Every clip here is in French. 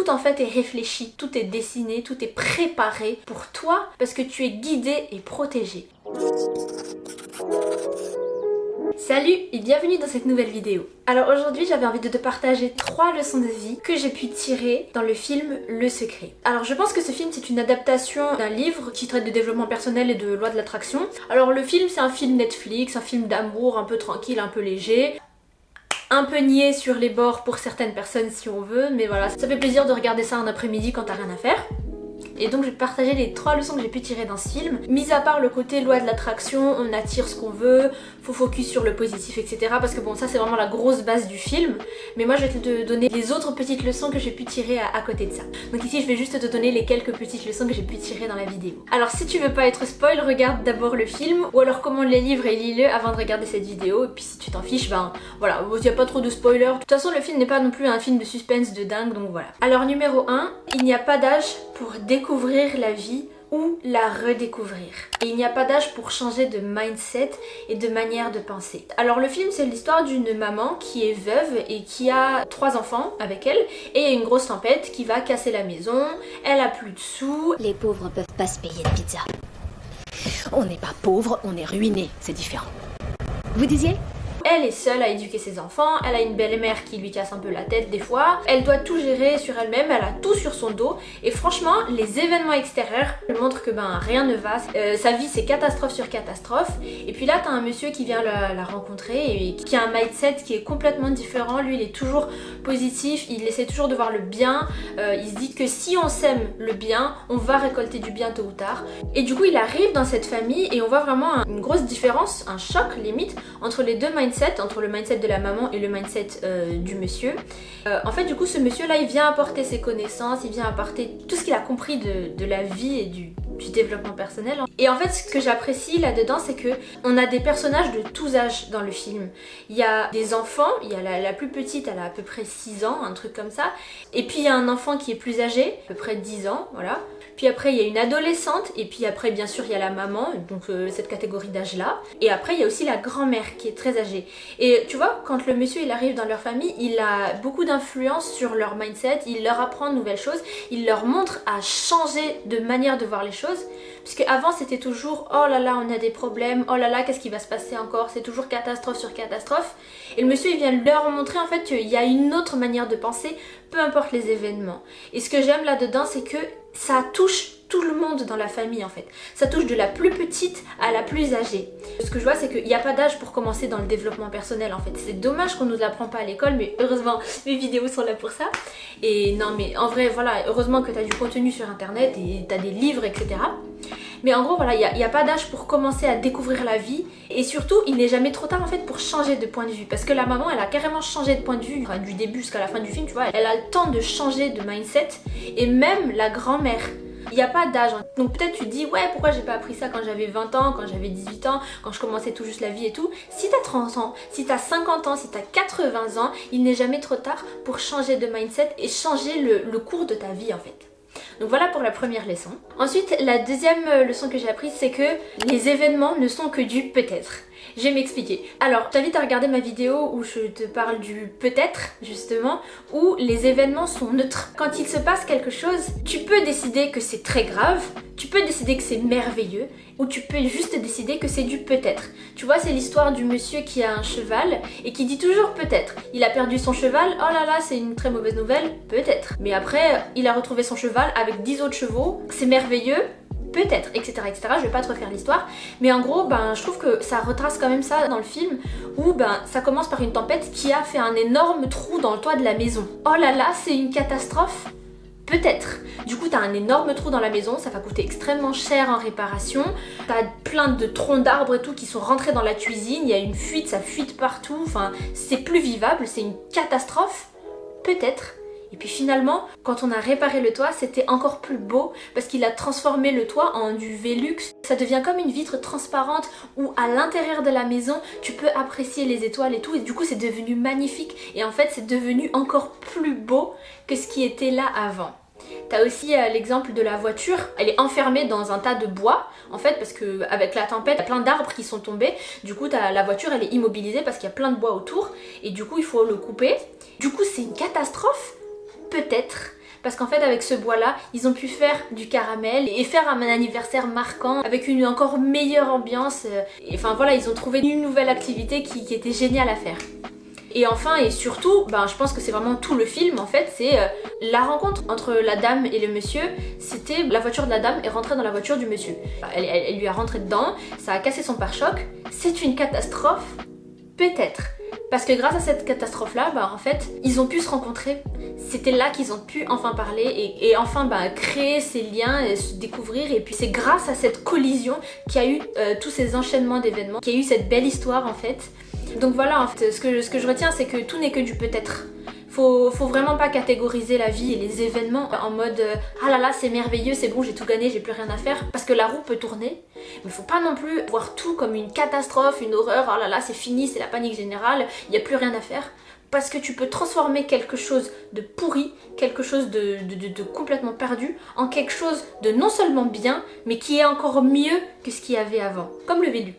tout en fait est réfléchi, tout est dessiné, tout est préparé pour toi parce que tu es guidé et protégé. Salut et bienvenue dans cette nouvelle vidéo. Alors aujourd'hui j'avais envie de te partager 3 leçons de vie que j'ai pu tirer dans le film Le Secret. Alors je pense que ce film c'est une adaptation d'un livre qui traite de développement personnel et de loi de l'attraction. Alors le film c'est un film Netflix, un film d'amour un peu tranquille, un peu léger. Un peu niais sur les bords pour certaines personnes si on veut, mais voilà, ça fait plaisir de regarder ça un après-midi quand t'as rien à faire. Et donc je vais te partager les 3 leçons que j'ai pu tirer dans ce film. Mis à part le côté loi de l'attraction, on attire ce qu'on veut, faut focus sur le positif, etc. Parce que bon, ça c'est vraiment la grosse base du film. Mais moi je vais te donner les autres petites leçons que j'ai pu tirer à côté de ça. Donc ici je vais juste te donner les quelques petites leçons que j'ai pu tirer dans la vidéo. Alors si tu veux pas être spoil, regarde d'abord le film, ou alors commande les livres et lis-le avant de regarder cette vidéo. Et puis si tu t'en fiches, ben voilà, il n'y a pas trop de spoilers. De toute façon le film n'est pas non plus un film de suspense de dingue, donc voilà. Alors numéro 1, il n'y a pas d'âge pour découvrir la vie ou la redécouvrir. Et il n'y a pas d'âge pour changer de mindset et de manière de penser. Alors le film c'est l'histoire d'une maman qui est veuve et qui a 3 enfants avec elle et il y a une grosse tempête qui va casser la maison, elle a plus de sous. Les pauvres peuvent pas se payer de pizza. On n'est pas pauvres, on est ruinés, c'est différent. Vous disiez ? Elle est seule à éduquer ses enfants, elle a une belle-mère qui lui casse un peu la tête des fois, elle doit tout gérer sur elle-même, elle a tout sur son dos et franchement les événements extérieurs montrent que ben rien ne va, sa vie c'est catastrophe sur catastrophe et puis là t'as un monsieur qui vient la rencontrer et qui a un mindset qui est complètement différent, lui il est toujours positif, il essaie toujours de voir le bien, il se dit que si on sème le bien, on va récolter du bien tôt ou tard et du coup il arrive dans cette famille et on voit vraiment une grosse différence, un choc limite entre les deux mindsets, entre le mindset de la maman et le mindset du monsieur. En fait du coup ce monsieur là il vient apporter ses connaissances, il vient apporter tout ce qu'il a compris de la vie et du développement personnel. Et en fait ce que j'apprécie là-dedans c'est que on a des personnages de tous âges dans le film. Il y a des enfants, il y a la plus petite, elle a à peu près 6 ans, un truc comme ça. Et puis il y a un enfant qui est plus âgé, à peu près 10 ans, voilà. Puis après il y a une adolescente et puis après bien sûr il y a la maman, donc cette catégorie d'âge là. Et après il y a aussi la grand-mère qui est très âgée. Et tu vois quand le monsieur il arrive dans leur famille, il a beaucoup d'influence sur leur mindset, il leur apprend de nouvelles choses, il leur montre à changer de manière de voir les choses. Puisque avant c'était toujours oh là là on a des problèmes, oh là là qu'est-ce qui va se passer encore, c'est toujours catastrophe sur catastrophe. Et le monsieur il vient leur montrer en fait qu'il y a une autre manière de penser, peu importe les événements. Et ce que j'aime là-dedans c'est que ça touche tout le monde dans la famille en fait. Ça touche de la plus petite à la plus âgée. Ce que je vois c'est qu'il n'y a pas d'âge pour commencer dans le développement personnel en fait. C'est dommage qu'on ne nous apprend pas à l'école mais heureusement mes vidéos sont là pour ça. Et non mais en vrai voilà, heureusement que tu as du contenu sur internet et tu as des livres etc. Mais en gros voilà, il n'y a pas d'âge pour commencer à découvrir la vie. Et surtout il n'est jamais trop tard en fait pour changer de point de vue. Parce que la maman elle a carrément changé de point de vue, enfin, du début jusqu'à la fin du film tu vois. Elle a le temps de changer de mindset. Et même la grand-mère, il n'y a pas d'âge. Donc peut-être tu te dis ouais pourquoi j'ai pas appris ça quand j'avais 20 ans, quand j'avais 18 ans, quand je commençais tout juste la vie et tout. Si t'as 30 ans, si t'as 50 ans, si t'as 80 ans, il n'est jamais trop tard pour changer de mindset et changer le cours de ta vie en fait. Donc voilà pour la première leçon. Ensuite la deuxième leçon que j'ai apprise c'est que les événements ne sont que du peut-être. Je vais m'expliquer. Alors, je t'invite à regarder ma vidéo où je te parle du peut-être, justement, où les événements sont neutres. Quand il se passe quelque chose, tu peux décider que c'est très grave, tu peux décider que c'est merveilleux, ou tu peux juste décider que c'est du peut-être. Tu vois, c'est l'histoire du monsieur qui a un cheval et qui dit toujours peut-être. Il a perdu son cheval, oh là là, c'est une très mauvaise nouvelle, peut-être. Mais après, il a retrouvé son cheval avec 10 autres chevaux, c'est merveilleux, peut-être, etc., etc. Je vais pas te refaire l'histoire, mais en gros, ben, je trouve que ça retrace quand même ça dans le film, où ben, ça commence par une tempête qui a fait un énorme trou dans le toit de la maison. Oh là là, c'est une catastrophe. Peut-être. Du coup, t'as un énorme trou dans la maison, ça va coûter extrêmement cher en réparation. T'as plein de troncs d'arbres et tout qui sont rentrés dans la cuisine, il y a une fuite, ça fuite partout, enfin, c'est plus vivable, c'est une catastrophe. Peut-être. Et puis finalement, quand on a réparé le toit, c'était encore plus beau parce qu'il a transformé le toit en du Velux. Ça devient comme une vitre transparente où à l'intérieur de la maison, tu peux apprécier les étoiles et tout. Et du coup, c'est devenu magnifique. Et en fait, c'est devenu encore plus beau que ce qui était là avant. T'as aussi l'exemple de la voiture, elle est enfermée dans un tas de bois en fait parce que avec la tempête, il y a plein d'arbres qui sont tombés, du coup la voiture elle est immobilisée parce qu'il y a plein de bois autour et du coup il faut le couper. Du coup c'est une catastrophe. Peut-être, parce qu'en fait avec ce bois là ils ont pu faire du caramel et faire un anniversaire marquant avec une encore meilleure ambiance, et enfin voilà, ils ont trouvé une nouvelle activité qui était géniale à faire. Et enfin et surtout, je pense que c'est vraiment tout le film en fait, c'est la rencontre entre la dame et le monsieur. C'était la voiture de la dame est rentrée dans la voiture du monsieur. Elle lui a rentré dedans, ça a cassé son pare-choc. C'est une catastrophe? Peut-être. Parce que grâce à cette catastrophe-là, en fait, ils ont pu se rencontrer. C'était là qu'ils ont pu enfin parler et enfin créer ces liens, et se découvrir. Et puis c'est grâce à cette collision qu'il y a eu tous ces enchaînements d'événements, qu'il y a eu cette belle histoire en fait. Donc voilà, en fait, ce que je retiens, c'est que tout n'est que du peut-être. Faut vraiment pas catégoriser la vie et les événements en mode ah là là c'est merveilleux, c'est bon, j'ai tout gagné, j'ai plus rien à faire, parce que la roue peut tourner. Mais faut pas non plus voir tout comme une catastrophe, une horreur, oh là là c'est fini, c'est la panique générale, il n'y a plus rien à faire. Parce que tu peux transformer quelque chose de pourri, quelque chose de complètement perdu, en quelque chose de non seulement bien, mais qui est encore mieux que ce qu'il y avait avant. Comme le Velux.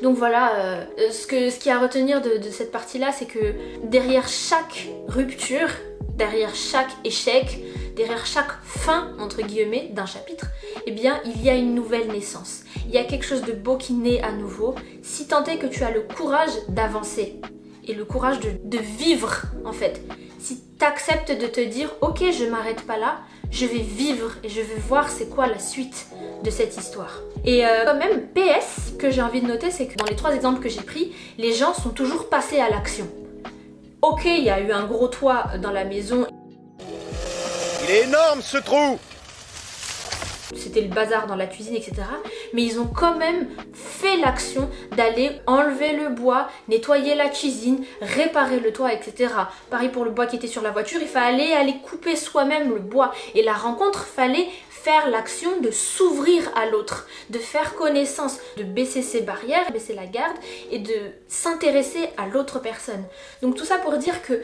Donc voilà, ce qu'il y a à retenir de cette partie-là, c'est que derrière chaque rupture, derrière chaque échec, derrière chaque fin, entre guillemets, d'un chapitre, eh bien, il y a une nouvelle naissance. Il y a quelque chose de beau qui naît à nouveau, si tant est que tu as le courage d'avancer et le courage de vivre, en fait. Si tu acceptes de te dire, ok, je m'arrête pas là, je vais vivre et je vais voir c'est quoi la suite de cette histoire. Et quand même, PS, que j'ai envie de noter, c'est que dans les 3 exemples que j'ai pris, les gens sont toujours passés à l'action. Ok, il y a eu un gros toit dans la maison. Il est énorme ce trou! C'était le bazar dans la cuisine, etc. Mais ils ont quand même fait l'action d'aller enlever le bois, nettoyer la cuisine, réparer le toit, etc. Pareil pour le bois qui était sur la voiture, il fallait aller couper soi-même le bois. Et la rencontre, fallait faire l'action de s'ouvrir à l'autre, de faire connaissance, de baisser ses barrières, baisser la garde et de s'intéresser à l'autre personne. Donc tout ça pour dire que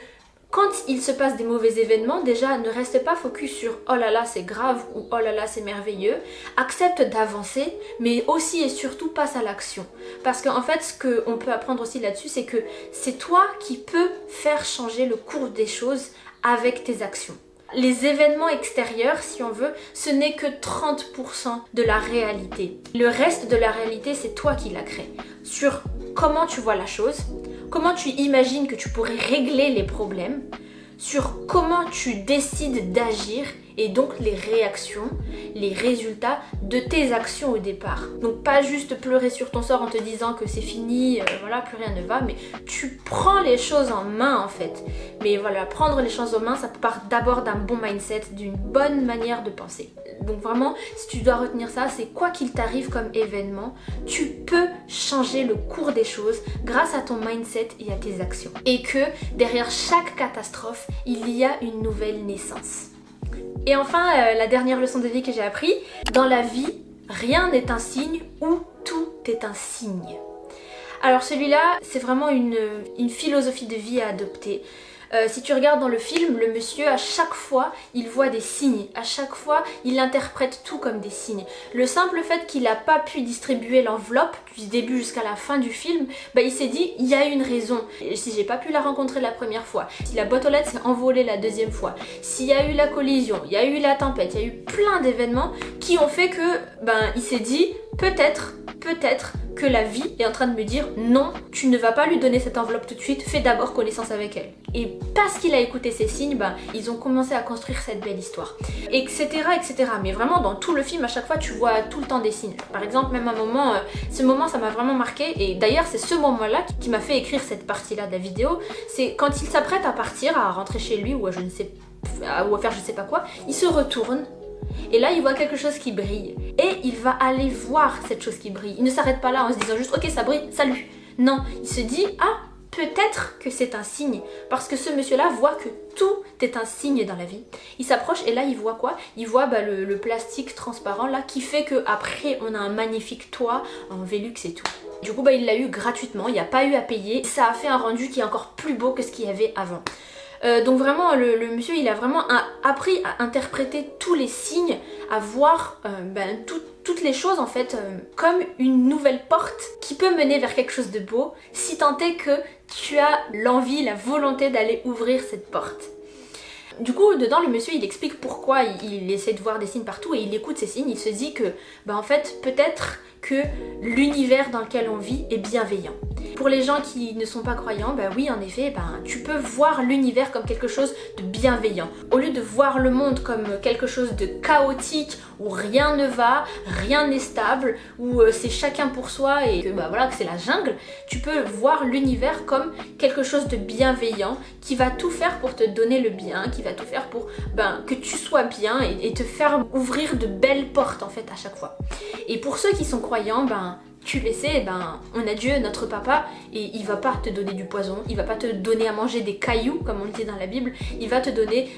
quand il se passe des mauvais événements, déjà ne reste pas focus sur oh là là c'est grave ou oh là là c'est merveilleux. Accepte d'avancer, mais aussi et surtout passe à l'action. Parce qu'en fait ce qu'on peut apprendre aussi là-dessus, c'est que c'est toi qui peux faire changer le cours des choses avec tes actions. Les événements extérieurs, si on veut, ce n'est que 30% de la réalité. Le reste de la réalité, c'est toi qui la crée. Sur comment tu vois la chose, comment tu imagines que tu pourrais régler les problèmes, sur comment tu décides d'agir et donc les réactions, les résultats de tes actions au départ. Donc pas juste pleurer sur ton sort en te disant que c'est fini, voilà, plus rien ne va, mais tu prends les choses en main en fait. Mais voilà, prendre les choses en main, ça part d'abord d'un bon mindset, d'une bonne manière de penser. Donc vraiment, si tu dois retenir ça, c'est quoi qu'il t'arrive comme événement, tu peux changer le cours des choses grâce à ton mindset et à tes actions. Et que derrière chaque catastrophe, il y a une nouvelle naissance. Et enfin, la dernière leçon de vie que j'ai appris, dans la vie, rien n'est un signe ou tout est un signe. Alors celui-là, c'est vraiment une philosophie de vie à adopter. Si tu regardes dans le film, le monsieur, à chaque fois, il voit des signes. À chaque fois, il interprète tout comme des signes. Le simple fait qu'il n'a pas pu distribuer l'enveloppe du début jusqu'à la fin du film, il s'est dit, il y a une raison. Et si j'ai pas pu la rencontrer la première fois, si la boîte aux lettres s'est envolée la deuxième fois, s'il y a eu la collision, il y a eu la tempête, il y a eu plein d'événements qui ont fait que, il s'est dit, peut-être que la vie est en train de me dire non, tu ne vas pas lui donner cette enveloppe tout de suite, fais d'abord connaissance avec elle. Et parce qu'il a écouté ces signes, ils ont commencé à construire cette belle histoire. Etc, etc. Mais vraiment dans tout le film, à chaque fois tu vois tout le temps des signes. Par exemple, même un moment, ce moment ça m'a vraiment marqué, et d'ailleurs c'est ce moment-là qui m'a fait écrire cette partie-là de la vidéo. C'est quand il s'apprête à partir, à rentrer chez lui ou à faire je sais pas quoi, il se retourne. Et là il voit quelque chose qui brille et il va aller voir cette chose qui brille. Il ne s'arrête pas là en se disant juste ok ça brille, salut. Non, il se dit ah peut-être que c'est un signe, parce que ce monsieur là voit que tout est un signe dans la vie. Il s'approche et là il voit quoi? Il voit le plastique transparent là qui fait que après on a un magnifique toit en Velux et tout. Du coup il l'a eu gratuitement, il n'y a pas eu à payer. Ça a fait un rendu qui est encore plus beau que ce qu'il y avait avant. Donc vraiment le monsieur il a vraiment appris à interpréter tous les signes, à voir toutes les choses en fait comme une nouvelle porte qui peut mener vers quelque chose de beau, si tant est que tu as l'envie, la volonté d'aller ouvrir cette porte. Du coup, dedans, le monsieur, il explique pourquoi il essaie de voir des signes partout et il écoute ces signes. Il se dit que, en fait, peut-être que l'univers dans lequel on vit est bienveillant. Pour les gens qui ne sont pas croyants, oui, en effet, tu peux voir l'univers comme quelque chose de bienveillant. Au lieu de voir le monde comme quelque chose de chaotique, où rien ne va, rien n'est stable, où c'est chacun pour soi et que, voilà, que c'est la jungle, tu peux voir l'univers comme quelque chose de bienveillant, qui va tout faire pour te donner le bien, qui va tout faire pour que tu sois bien et te faire ouvrir de belles portes, en fait, à chaque fois. Et pour ceux qui sont croyants, tu le sais, on a Dieu, notre papa, et il va pas te donner du poison, il va pas te donner à manger des cailloux, comme on le dit dans la Bible, il va te donner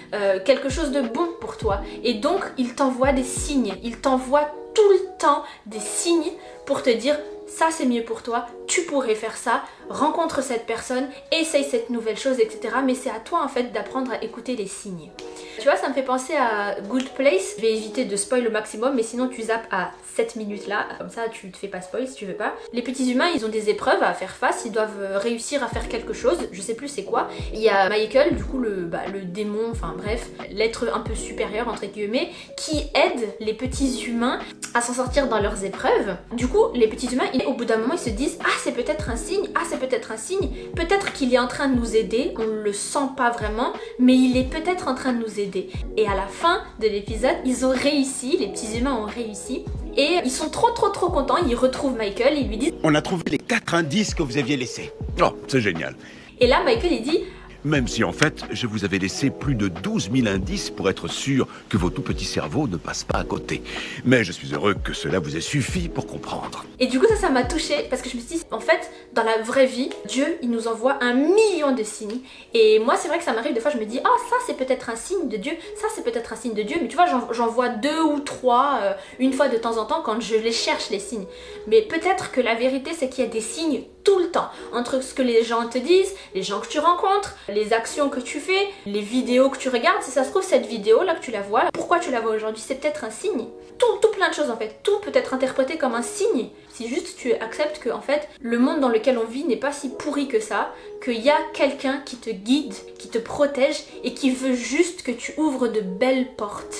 quelque chose de bon pour toi. Et donc, il t'envoie des signes, il t'envoie tout le temps des signes pour te dire ça c'est mieux pour toi, tu pourrais faire ça, rencontre cette personne, essaye cette nouvelle chose, etc. Mais c'est à toi en fait d'apprendre à écouter les signes. Tu vois, ça me fait penser à Good Place. Je vais éviter de spoil au maximum, mais sinon tu zappes à 7 minutes là, comme ça tu te fais pas spoil si tu veux pas. Les petits humains, ils ont des épreuves à faire face, ils doivent réussir à faire quelque chose, je sais plus c'est quoi. Il y a Michael, du coup le démon, enfin bref, l'être un peu supérieur entre guillemets, qui aide les petits humains à s'en sortir dans leurs épreuves. Du coup, les petits humains, au bout d'un moment, ils se disent ah c'est peut-être un signe, ah c'est peut-être un signe, peut-être qu'il est en train de nous aider, on le sent pas vraiment, mais il est peut-être en train de nous aider. Et à la fin de l'épisode, ils ont réussi, les petits humains ont réussi. Et ils sont trop contents, ils retrouvent Michael et ils lui disent On a trouvé les 4 indices que vous aviez laissés. Oh, c'est génial. Et là, Michael, il dit Même si en fait, je vous avais laissé plus de 12 000 indices pour être sûr que vos tout petits cerveaux ne passent pas à côté. Mais je suis heureux que cela vous ait suffi pour comprendre. Et du coup, ça m'a touchée parce que je me suis dit, en fait, dans la vraie vie, Dieu, il nous envoie 1 million de signes. Et moi, c'est vrai que ça m'arrive des fois, je me dis, ah, ça c'est peut-être un signe de Dieu, ça c'est peut-être un signe de Dieu. Mais tu vois, j'en vois 2 ou 3 une fois de temps en temps quand je les cherche, les signes. Mais peut-être que la vérité, c'est qu'il y a des signes tout le temps. Entre ce que les gens te disent, les gens que tu rencontres, les actions que tu fais, les vidéos que tu regardes. Si ça se trouve, cette vidéo là que tu la vois, pourquoi tu la vois aujourd'hui, c'est peut-être un signe. Tout plein de choses en fait. Tout peut être interprété comme un signe. Si juste tu acceptes que en fait, le monde dans lequel on vit n'est pas si pourri que ça, qu'il y a quelqu'un qui te guide, qui te protège et qui veut juste que tu ouvres de belles portes.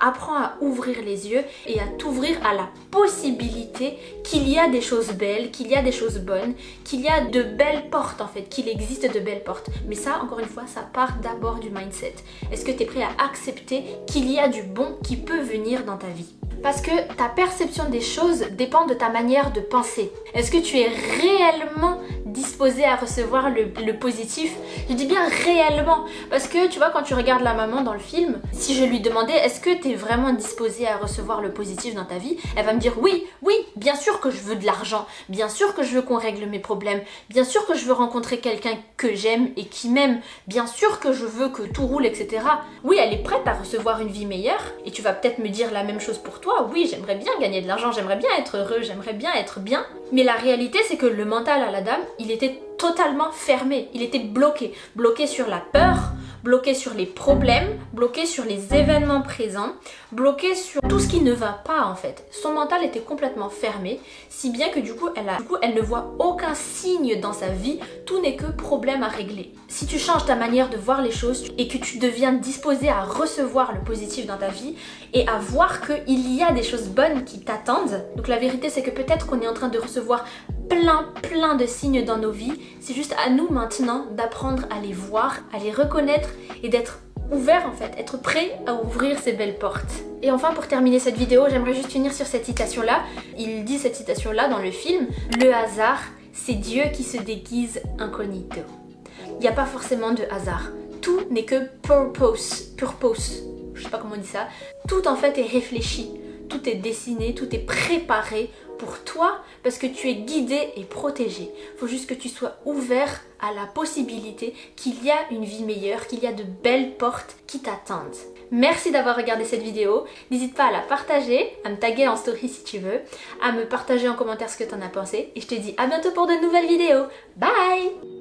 Apprends à ouvrir les yeux et à t'ouvrir à la possibilité qu'il y a des choses belles, qu'il y a des choses bonnes, qu'il y a de belles portes en fait, qu'il existe de belles portes. Mais ça, encore une fois, ça part d'abord du mindset. Est-ce que tu es prêt à accepter qu'il y a du bon qui peut venir dans ta vie ? Parce que ta perception des choses dépend de ta manière de penser. Est-ce que tu es réellement disposé à recevoir le positif? Je dis bien réellement, parce que tu vois, quand tu regardes la maman dans le film, si je lui demandais est-ce que tu es vraiment disposé à recevoir le positif dans ta vie, elle va me dire oui, bien sûr que je veux de l'argent, bien sûr que je veux qu'on règle mes problèmes, bien sûr que je veux rencontrer quelqu'un que j'aime et qui m'aime, bien sûr que je veux que tout roule, etc. Oui, elle est prête à recevoir une vie meilleure, et tu vas peut-être me dire la même chose pour toi. Oui, j'aimerais bien gagner de l'argent, j'aimerais bien être heureux, j'aimerais bien être bien. Mais la réalité, c'est que le mental à la dame, il était totalement fermé. Il était bloqué. Bloqué sur la peur, bloqué sur les problèmes, bloqué sur les événements présents, bloqué sur tout ce qui ne va pas en fait. Son mental était complètement fermé, si bien que du coup, elle ne voit aucun signe dans sa vie. Tout n'est que problème à régler. Si tu changes ta manière de voir les choses et que tu deviens disposé à recevoir le positif dans ta vie et à voir qu'il y a des choses bonnes qui t'attendent. Donc la vérité, c'est que peut-être qu'on est en train de recevoir plein de signes dans nos vies. C'est juste à nous maintenant d'apprendre à les voir, à les reconnaître et d'être ouvert en fait, être prêt à ouvrir ces belles portes. Et enfin, pour terminer cette vidéo, j'aimerais juste finir sur cette citation là. Il dit cette citation là dans le film: le hasard, c'est Dieu qui se déguise incognito. Il n'y a pas forcément de hasard. Tout n'est que purpose. Je sais pas comment on dit ça. Tout en fait est réfléchi. Tout est dessiné, tout est préparé pour toi parce que tu es guidé et protégé. Il faut juste que tu sois ouvert à la possibilité qu'il y a une vie meilleure, qu'il y a de belles portes qui t'attendent. Merci d'avoir regardé cette vidéo. N'hésite pas à la partager, à me taguer en story si tu veux, à me partager en commentaire ce que tu en as pensé. Et je te dis à bientôt pour de nouvelles vidéos. Bye!